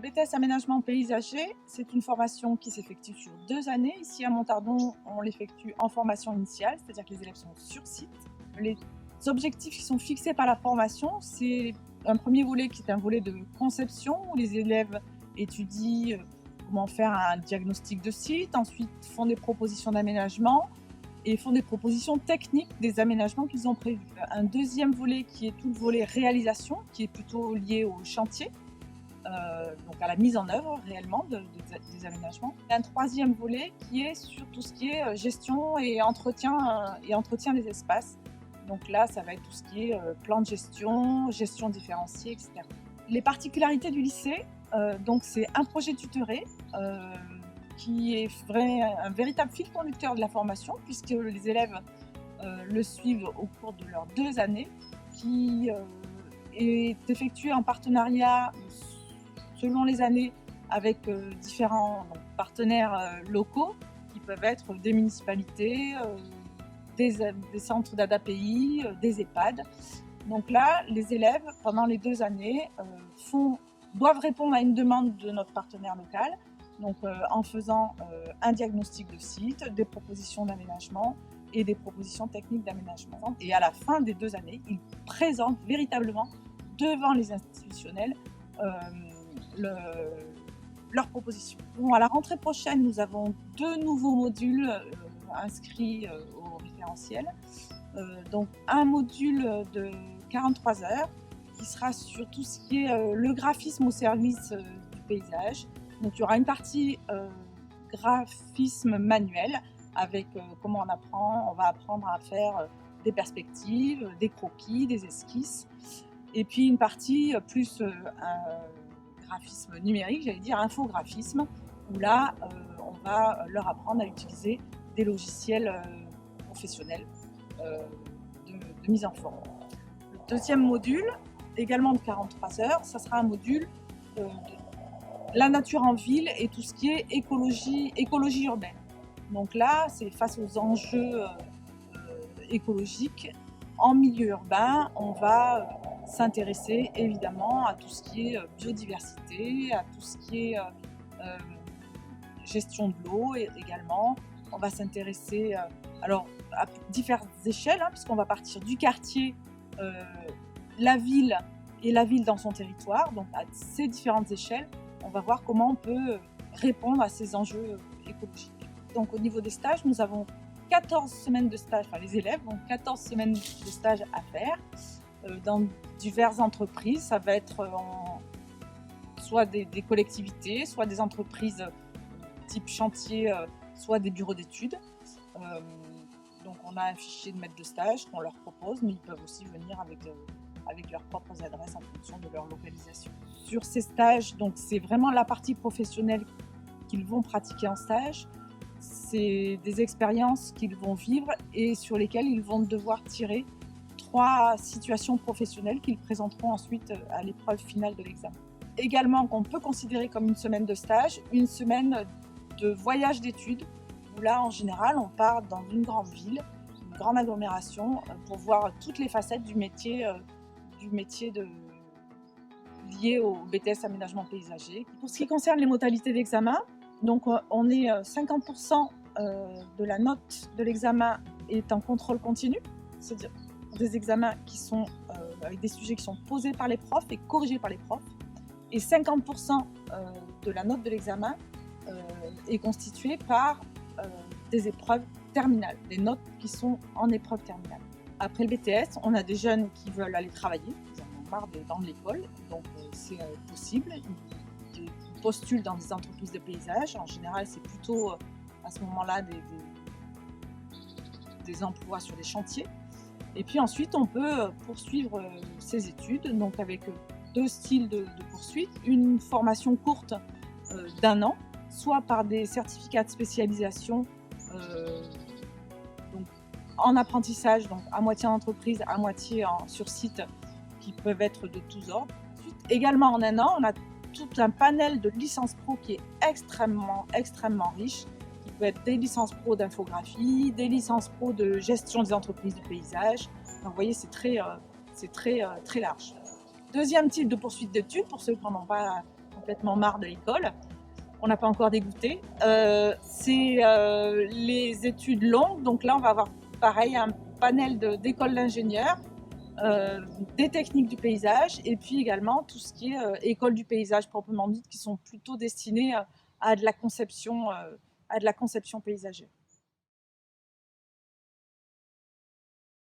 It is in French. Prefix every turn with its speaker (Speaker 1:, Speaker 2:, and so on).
Speaker 1: Le BTS Aménagement paysager, c'est une formation qui s'effectue sur 2 années. Ici à Montardon, on l'effectue en formation initiale, c'est-à-dire que les élèves sont sur site. Les objectifs qui sont fixés par la formation, c'est un premier volet qui est un volet de conception, où les élèves étudient comment faire un diagnostic de site, ensuite font des propositions d'aménagement et font des propositions techniques des aménagements qu'ils ont prévus. Un deuxième volet qui est tout le volet réalisation, qui est plutôt lié au chantier. Donc à la mise en œuvre réellement des aménagements. Et un troisième volet qui est sur tout ce qui est gestion et entretien des espaces. Donc là, ça va être tout ce qui est plan de gestion, gestion différenciée, etc. Les particularités du lycée, donc c'est un projet tutoré qui est un véritable fil conducteur de la formation, puisque les élèves le suivent au cours de leurs 2 années, qui est effectué en partenariat selon les années avec différents partenaires locaux qui peuvent être des municipalités, des centres d'ADAPI, des EHPAD. Donc là, les élèves, pendant les 2 années, doivent répondre à une demande de notre partenaire local, donc en faisant un diagnostic de site, des propositions d'aménagement et des propositions techniques d'aménagement. Et à la fin des 2 années, ils présentent véritablement devant les institutionnels leurs propositions. Bon, à la rentrée prochaine, nous avons 2 nouveaux modules inscrits au référentiel. Donc un module de 43 heures qui sera sur tout ce qui est le graphisme au service du paysage. Donc il y aura une partie graphisme manuel avec comment on va apprendre à faire des perspectives, des croquis, des esquisses. Et puis une partie plus graphisme numérique, j'allais dire infographisme, où là, on va leur apprendre à utiliser des logiciels professionnels de mise en forme. Le deuxième module, également de 43 heures, ça sera un module de la nature en ville et tout ce qui est écologie urbaine. Donc là, c'est face aux enjeux écologiques. En milieu urbain, on va s'intéresser évidemment à tout ce qui est biodiversité, à tout ce qui est gestion de l'eau également. On va s'intéresser alors à diverses échelles, puisqu'on va partir du quartier, la ville et la ville dans son territoire. Donc à ces différentes échelles, on va voir comment on peut répondre à ces enjeux écologiques. Donc au niveau des stages, nous avons 14 semaines de stage, enfin les élèves ont 14 semaines de stage à faire dans diverses entreprises. Ça va être soit des collectivités, soit des entreprises type chantier, soit des bureaux d'études. Donc on a un fichier de maître de stage qu'on leur propose, mais ils peuvent aussi venir avec leurs propres adresses en fonction de leur localisation. Sur ces stages, donc c'est vraiment la partie professionnelle qu'ils vont pratiquer en stage. C'est des expériences qu'ils vont vivre et sur lesquelles ils vont devoir tirer 3 situations professionnelles qu'ils présenteront ensuite à l'épreuve finale de l'examen. Également, qu'on peut considérer comme une semaine de stage, une semaine de voyage d'études, où là, en général, on part dans une grande ville, une grande agglomération, pour voir toutes les facettes du métier lié au BTS Aménagement paysager. Pour ce qui concerne les modalités d'examen, donc on est 50% de la note de l'examen est en contrôle continu, c'est-à-dire des examens qui sont avec des sujets qui sont posés par les profs et corrigés par les profs. Et 50% de la note de l'examen est constituée par des épreuves terminales, des notes qui sont en épreuve terminale. Après le BTS, on a des jeunes qui veulent aller travailler, ils en ont marre d'être dans l'école, donc c'est possible. Ils postulent dans des entreprises de paysage. En général, c'est plutôt à ce moment-là des emplois sur des chantiers. Et puis ensuite, on peut poursuivre ses études, donc avec 2 styles de poursuite. Une formation courte d'1 an, soit par des certificats de spécialisation donc en apprentissage, donc à moitié en entreprise, à moitié sur site, qui peuvent être de tous ordres. Ensuite, également en 1 an, on a tout un panel de licences pro qui est extrêmement riche, qui peut être des licences pro d'infographie, des licences pro de gestion des entreprises du paysage. Donc, vous voyez, c'est très large. Deuxième type de poursuite d'études, pour ceux qui n'en ont pas complètement marre de l'école. On n'a pas encore dégoûté. C'est les études longues, donc là on va avoir pareil un panel d'écoles d'ingénieurs, des techniques du paysage et puis également tout ce qui est école du paysage proprement dite qui sont plutôt destinées à de la conception paysagère.